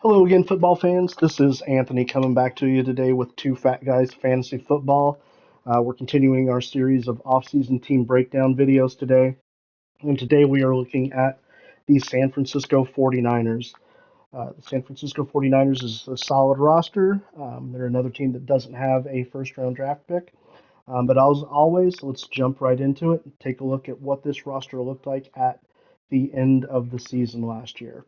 Hello again, football fans. This is Anthony coming back to you today with Two Fat Guys Fantasy Football. We're continuing our series of off-season team breakdown videos today. And today we are looking at the San Francisco 49ers. The San Francisco 49ers is a solid roster. They're another team that doesn't have a first-round draft pick. But as always, let's jump right into it and take a look at what this roster looked like at the end of the season last year.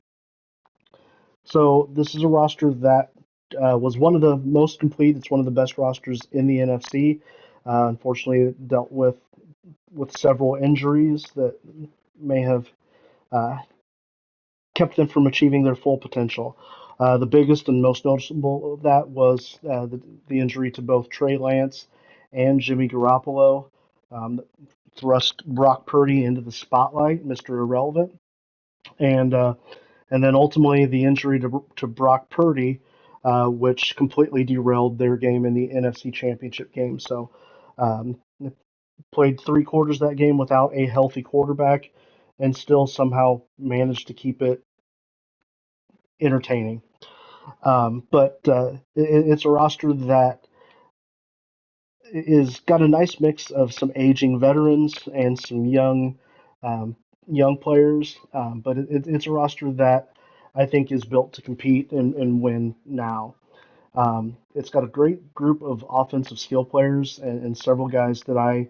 So this is a roster that was one of the most complete. It's one of the best rosters in the NFC. Unfortunately, it dealt with several injuries that may have uh, kept them from achieving their full potential. The biggest and most noticeable of that was the injury to both Trey Lance and Jimmy Garoppolo. Um, Thrust Brock Purdy into the spotlight, Mr. Irrelevant, and uh, and then ultimately the injury to Brock Purdy, which completely derailed their game in the NFC Championship game. So, they played three quarters of that game without a healthy quarterback, and still somehow managed to keep it entertaining. But it's a roster that is got a nice mix of some aging veterans and some um, young players. It's a roster that I think is built to compete and win now. It's got a great group of offensive skill players and several guys that I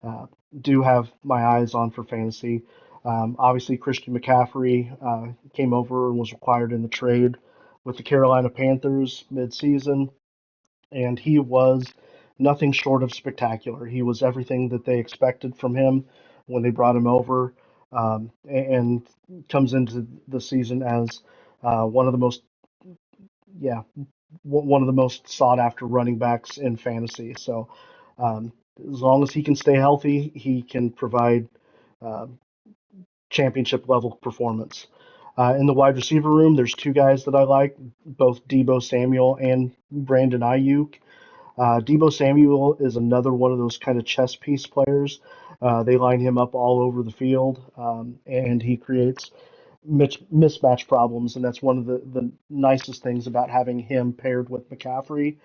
uh, do have my eyes on for fantasy. Obviously, Christian McCaffrey came over and was acquired in the trade with the Carolina Panthers midseason, and he was nothing short of spectacular. He was everything that they expected from him when they brought him over, and comes into the season as one of the most, yeah, one of the most sought after running backs in fantasy. So um, as long as he can stay healthy, he can provide uh, championship level performance. In the wide receiver room, there's two guys that I like, both Debo Samuel and Brandon Ayuk. Debo Samuel is another one of those kind of chess piece players. They line him up all over the field, and he creates mismatch problems, and that's one of the nicest things about having him paired with McCaffrey.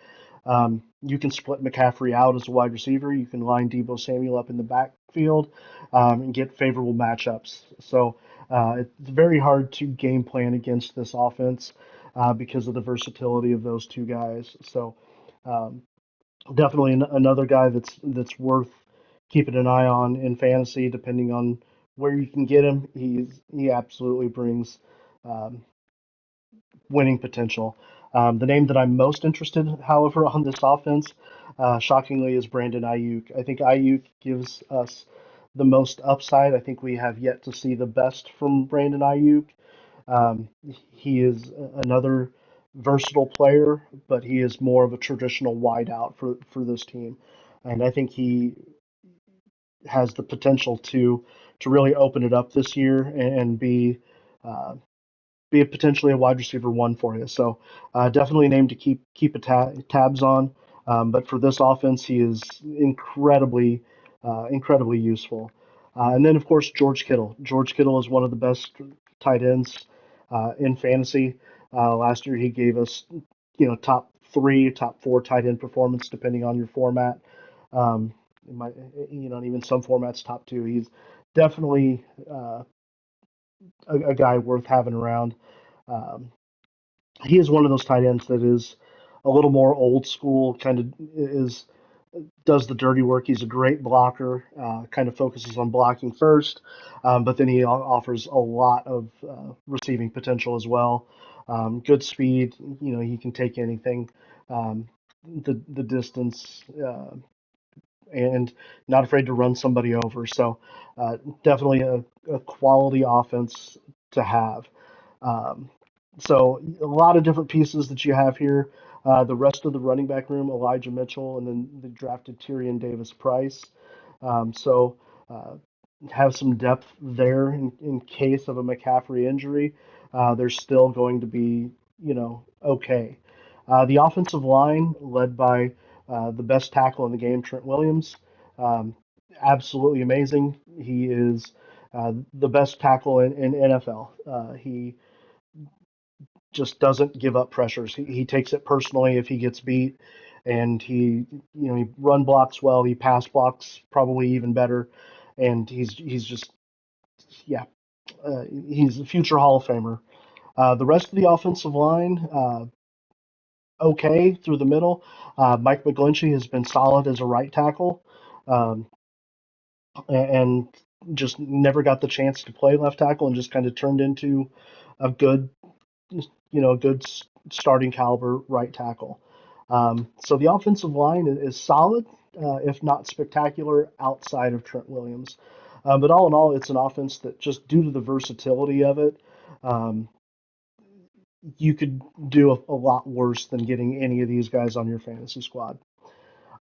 You can split McCaffrey out as a wide receiver. You can line Debo Samuel up in the backfield and get favorable matchups. So it's very hard to game plan against this offense because of the versatility of those two guys. So um, definitely another guy that's worth keeping an eye on in fantasy, depending on where you can get him. He absolutely brings um, winning potential. The name that I'm most interested, however, on this offense, shockingly, is Brandon Ayuk. I think Ayuk gives us the most upside. I think we have yet to see the best from Brandon Ayuk. Um, he is another versatile player, but he is more of a traditional wideout for this team, and I think he has the potential to really open it up this year and uh, be potentially a wide receiver one for you. So definitely a name to keep tabs on. But for this offense, he is incredibly useful. And then of course George Kittle. George Kittle is one of the best tight ends in fantasy. Last year he gave us top three, top four tight end performance depending on your format. Um, it might, even some formats top two. He's definitely a guy worth having around. Um, he is one of those tight ends that is a little more old school, kind of is does the dirty work. He's a great blocker, kind of focuses on blocking first, but then he offers a lot of receiving potential as well. Good speed, he can take anything, um, the distance, and not afraid to run somebody over. So definitely a quality offense to have. Um, so a lot of different pieces that you have here. The rest of the running back room, Elijah Mitchell, and then they drafted Tyrion Davis Price. So have some depth there in case of a McCaffrey injury. They're still going to be, okay. The offensive line, led by the best tackle in the game, Trent Williams, um, absolutely amazing. He is the best tackle in NFL. He just doesn't give up pressures. He takes it personally if he gets beat, and he run blocks well. He pass blocks probably even better, and he's just yeah, he's a future Hall of Famer. The rest of the offensive line, okay through the middle. Mike McGlinchey has been solid as a right tackle, um, and just never got the chance to play left tackle, and just kind of turned into a good, a good starting caliber right tackle. So the offensive line is solid, if not spectacular, outside of Trent Williams. But all in all, it's an offense that, just due to the versatility of it, um, you could do a lot worse than getting any of these guys on your fantasy squad.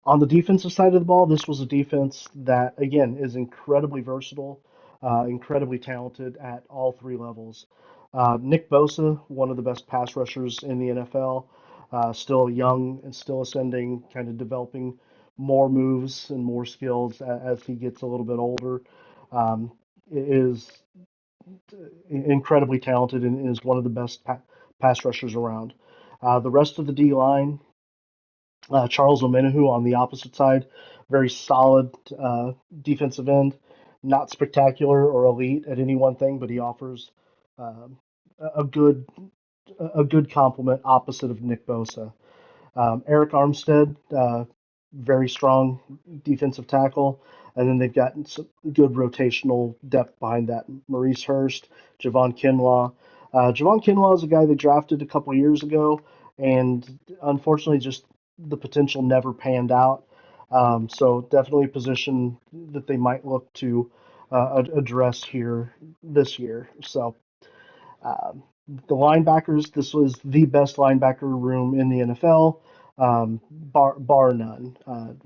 On the defensive side of the ball, this was a defense that, again, is incredibly versatile, incredibly talented at all three levels. Nick Bosa, one of the best pass rushers in the NFL, still young and still ascending, kind of developing more moves and more skills as he gets a little bit older. Um, is incredibly talented and is one of the best pass rushers around. The rest of the D line, Charles Omenihu on the opposite side, very solid defensive end, not spectacular or elite at any one thing, but he offers um, a good complement opposite of Nick Bosa. Eric Armstead, very strong defensive tackle. And then they've got some good rotational depth behind that. Maurice Hurst, Javon Kinlaw. Javon Kinlaw is a guy they drafted a couple years ago, and unfortunately, just the potential never panned out. So definitely a position that they might look to address here this year. So um, the linebackers, this was the best linebacker room in the NFL, bar none.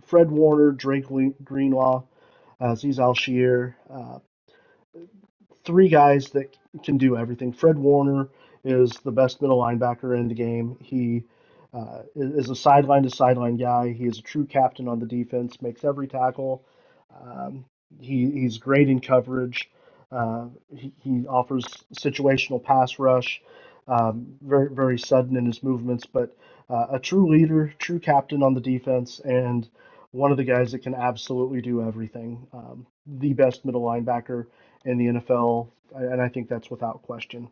Fred Warner, Drake Greenlaw, Aziz Al-Shir, three guys that can do everything. Fred Warner is the best middle linebacker in the game. He is a sideline to sideline guy. He is a true captain on the defense, makes every tackle. Um, he's great in coverage. He offers situational pass rush, very, very sudden in his movements, but a true leader, true captain on the defense, and one of the guys that can absolutely do everything. The best middle linebacker in the NFL, and I think that's without question.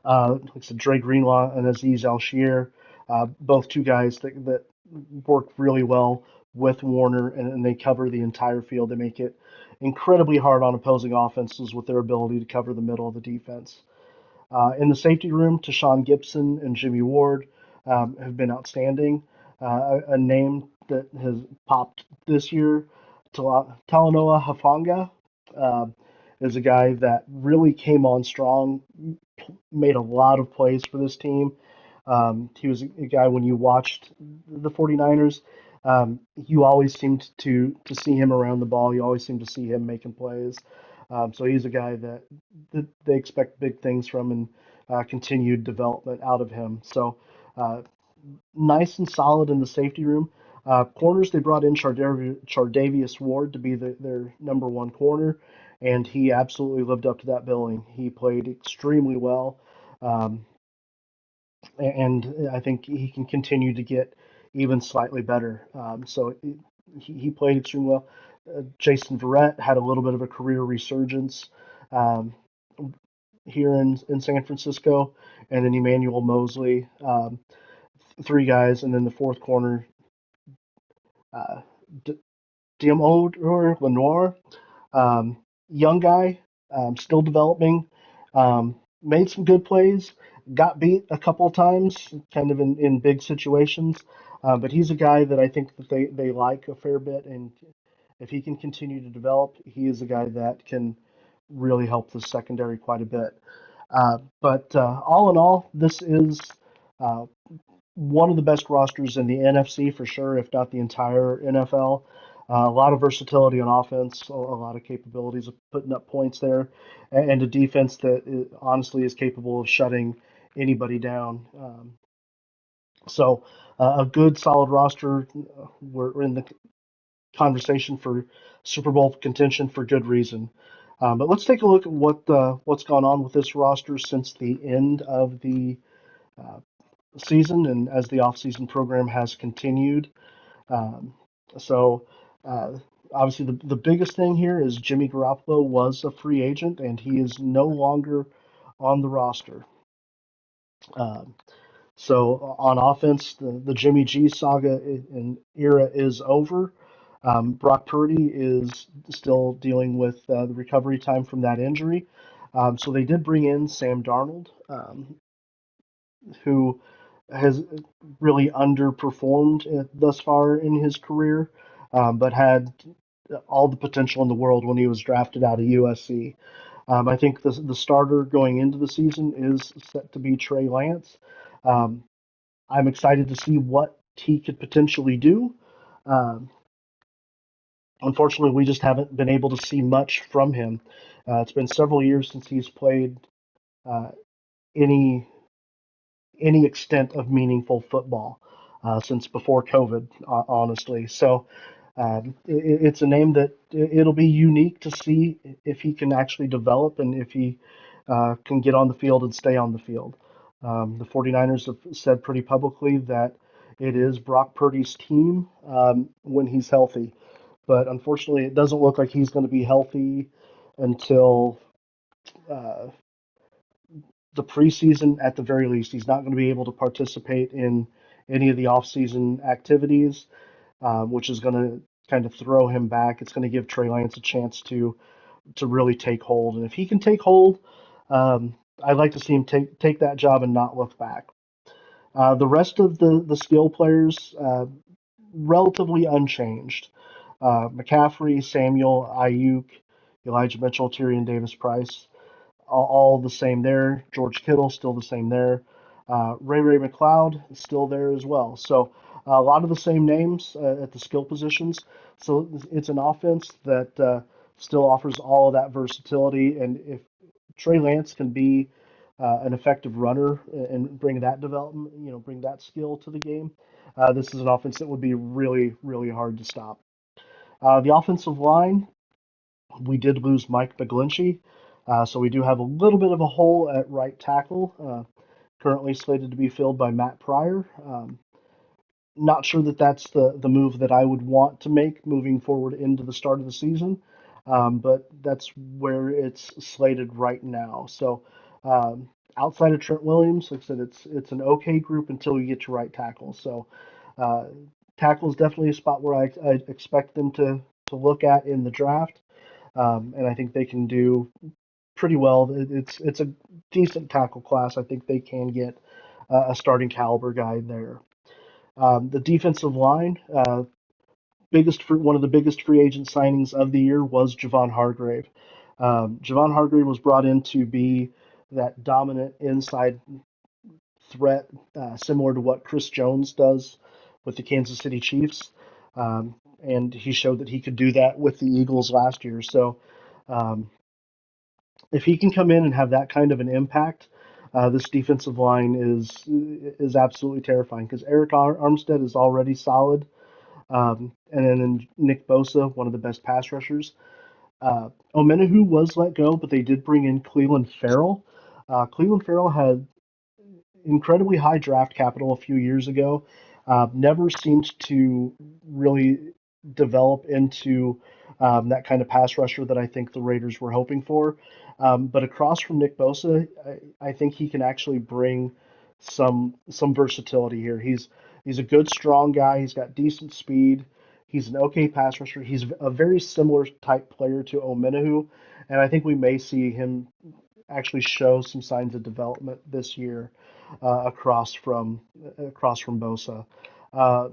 Like I said, Dre Greenlaw and Aziz Al-Shir, both two guys that work really well with Warner, and they cover the entire field. They make it incredibly hard on opposing offenses with their ability to cover the middle of the defense. In the safety room, Tashawn Gibson and Jimmy Ward have been outstanding. A name that has popped this year, Talanoa Hafanga, uh, is a guy that really came on strong, made a lot of plays for this team. He was a guy, when you watched the 49ers, you always seemed to see him around the ball. You always seemed to see him making plays. So he's a guy that they expect big things from, and continued development out of him. So uh, nice and solid in the safety room. Corners, they brought in Chardavius Ward to be their number one corner, and he absolutely lived up to that billing. He played extremely well, um, and I think he can continue to get even slightly better. So he played extremely well. Jason Verrett had a little bit of a career resurgence um, here in San Francisco, and then Emmanuel Mosley, three guys, and then the fourth corner, uh, Diomode Lenoir, young guy, still developing, made some good plays, got beat a couple of times, kind of in big situations, but he's a guy that I think that they like a fair bit, and if he can continue to develop, he is a guy that can really help the secondary quite a bit. But all in all, this is uh, one of the best rosters in the NFC for sure, if not the entire NFL. A lot of versatility on offense, a lot of capabilities of putting up points there, and a defense that honestly is capable of shutting anybody down. So a good, solid roster. We're in the conversation for Super Bowl contention for good reason. But let's take a look at what's gone on with this roster since the end of the uh, season and as the offseason program has continued. Um, so, uh, Obviously, the biggest thing here is Jimmy Garoppolo was a free agent and he is no longer on the roster. Um, so, on offense, the Jimmy G saga and era is over. Brock Purdy is still dealing with the recovery time from that injury. So, they did bring in Sam Darnold, who has really underperformed thus far in his career, but had all the potential in the world when he was drafted out of USC. I think the starter going into the season is set to be Trey Lance. Um, I'm excited to see what he could potentially do. Um, Unfortunately, we just haven't been able to see much from him. It's been several years since he's played uh, any any extent of meaningful football since before COVID, honestly. So it's a name that it'll be unique to see if he can actually develop and if he can get on the field and stay on the field. The 49ers have said pretty publicly that it is Brock Purdy's team when he's healthy. But unfortunately, it doesn't look like he's going to be healthy until uh, the preseason at the very least. He's not going to be able to participate in any of the offseason activities, which is going to kind of throw him back. It's going to give Trey Lance a chance to really take hold, and if he can take hold, I'd like to see him take that job and not look back. The rest of the skill players relatively unchanged. McCaffrey, Samuel, Ayuk, Elijah Mitchell, Tyrion Davis Price all the same there. George Kittle still the same there. Ray McLeod is still there as well. So a lot of the same names at the skill positions. So it's an offense that still offers all of that versatility. And if Trey Lance can be an effective runner and bring that development, bring that skill to the game, this is an offense that would be really, really hard to stop. The offensive line, we did lose Mike McGlinchey, so we do have a little bit of a hole at right tackle, currently slated to be filled by Matt Pryor. Not sure that that's the move that I would want to make moving forward into the start of the season, but that's where it's slated right now. So outside of Trent Williams, like I said, it's an okay group until you get to right tackle. So uh, tackle is definitely a spot where I expect them to look at in the draft, and I think they can do pretty well. It's a decent tackle class. I think they can get a starting caliber guy there. The defensive line, one of the biggest free agent signings of the year was Javon Hargrave. Javon Hargrave was brought in to be that dominant inside threat, similar to what Chris Jones does with the Kansas City Chiefs. And he showed that he could do that with the Eagles last year. So um, if he can come in and have that kind of an impact, this defensive line is absolutely terrifying because Eric Armstead is already solid, and then Nick Bosa, one of the best pass rushers. Omenahu was let go, but they did bring in Cleveland Farrell. Cleveland Farrell had incredibly high draft capital a few years ago. Never seemed to really develop into that kind of pass rusher that I think the Raiders were hoping for. But across from Nick Bosa, I think he can actually bring some versatility here. He's a good, strong guy. He's got decent speed. He's an okay pass rusher. He's a very similar type player to Omenahu, and I think we may see him actually show some signs of development this year across from Bosa. Uh,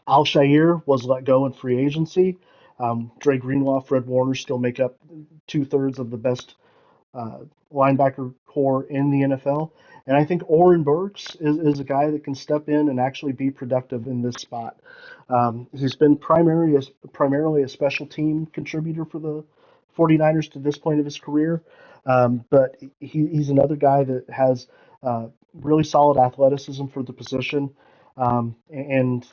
Al-Shaair was let go in free agency. Dre Greenlaw, Fred Warner still make up 2/3 of the best uh, linebacker core in the NFL. And I think Oren Burks is a guy that can step in and actually be productive in this spot. He's been primarily a special team contributor for the 49ers to this point of his career. But he's another guy that has really solid athleticism for the position. And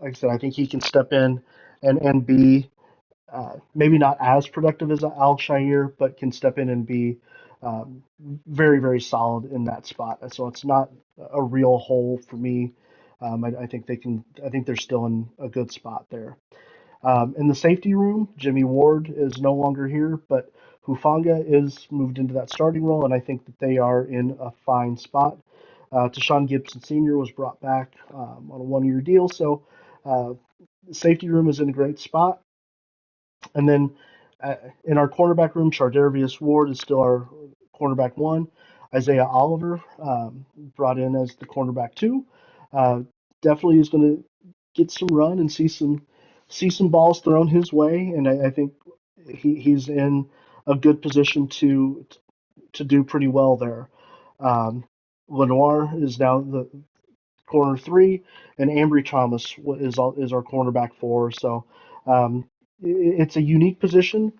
like I said, I think he can step in and be maybe not as productive as Al Shair, but can step in and be um, very, very solid in that spot. So it's not a real hole for me. I think they can. I think they're still in a good spot there. In the safety room, Jimmy Ward is no longer here, but Hufanga is moved into that starting role, and I think that they are in a fine spot. Tashawn Gibson Sr. was brought back on a 1 year deal, so uh, the safety room is in a great spot. And then in our cornerback room, Chardervius Ward is still our cornerback one. Isaiah Oliver brought in as the cornerback two. Uh, Definitely is going to get some run and see some balls thrown his way, and I think he's in a good position to do pretty well there. Um, Lenoir is now the corner three, and Ambry Thomas is our cornerback four. So um, it's a unique position,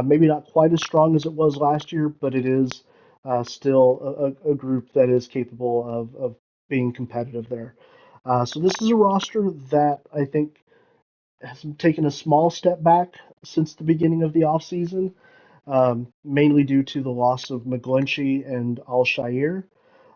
maybe not quite as strong as it was last year, but it is still a group that is capable of being competitive there. So this is a roster that I think has taken a small step back since the beginning of the offseason, mainly due to the loss of McGlinchey and Al Shair.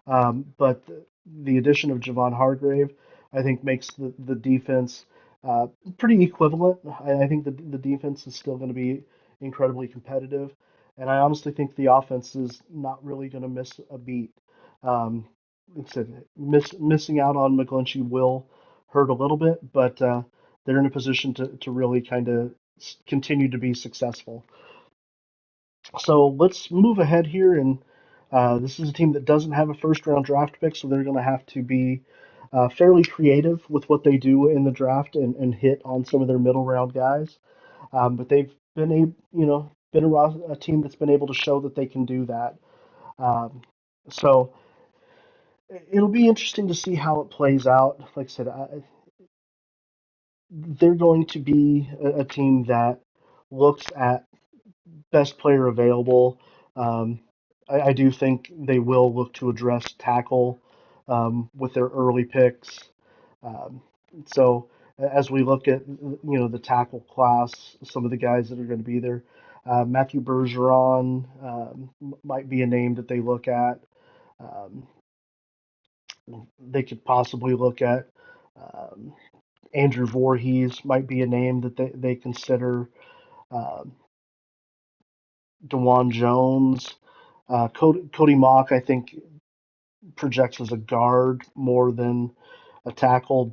But the addition of Javon Hargrave, I think, makes the defense uh, pretty equivalent. I think the defense is still going to be incredibly competitive, and I honestly think the offense is not really going to miss a beat. Um, like I said, missing out on McGlinchey will hurt a little bit, but they're in a position to really kind of continue to be successful. So let's move ahead here, and this is a team that doesn't have a first round draft pick, so they're going to have to be fairly creative with what they do in the draft and hit on some of their middle round guys. But they've been a team that's been able to show that they can do that. So it'll be interesting to see how it plays out. Like I said, they're going to be a team that looks at best player available. Um, I do think they will look to address tackle with their early picks. Um, so as we look at the tackle class, some of the guys that are going to be there, Matthew Bergeron might be a name that they look at. Um, they could possibly look at um, Andrew Voorhees might be a name that they consider. Um, Dewan Jones, Cody Mock, I think projects as a guard more than a tackle,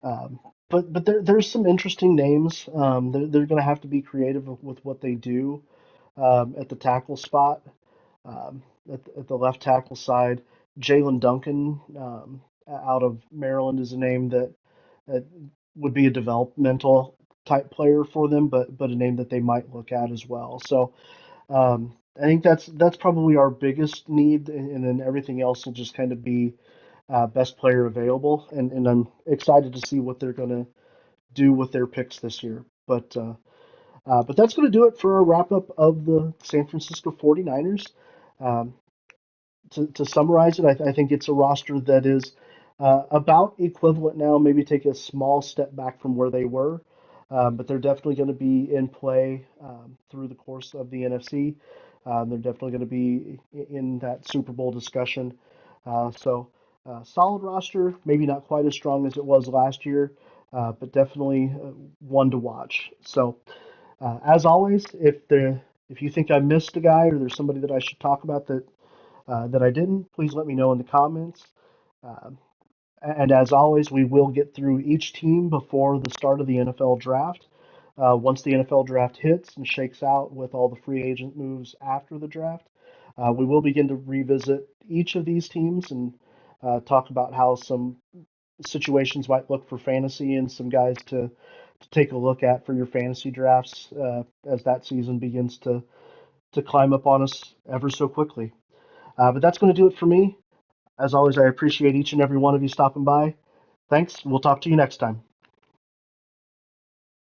um, but there's some interesting names. They're going to have to be creative with what they do at the tackle spot. At the left tackle side, Jalen Duncan out of Maryland is a name that would be a developmental type player for them, but a name that they might look at as well. So I think that's probably our biggest need, and then everything else will just kind of be best player available. And I'm excited to see what they're going to do with their picks this year. But that's going to do it for a wrap up of the San Francisco 49ers. Um, to summarize it, I think it's a roster that is about equivalent now, maybe take a small step back from where they were, but they're definitely going to be in play through the course of the NFC. They're definitely going to be in that Super Bowl discussion. Solid roster, maybe not quite as strong as it was last year, but definitely one to watch. So, as always, if you think I missed a guy or there's somebody that I should talk about that I didn't, please let me know in the comments. Uh, and as always, we will get through each team before the start of the NFL draft. Once the NFL draft hits and shakes out with all the free agent moves after the draft, we will begin to revisit each of these teams and talk about how some situations might look for fantasy and some guys to take a look at for your fantasy drafts as that season begins to climb up on us ever so quickly. But that's going to do it for me. As always, I appreciate each and every one of you stopping by. Thanks. We'll talk to you next time.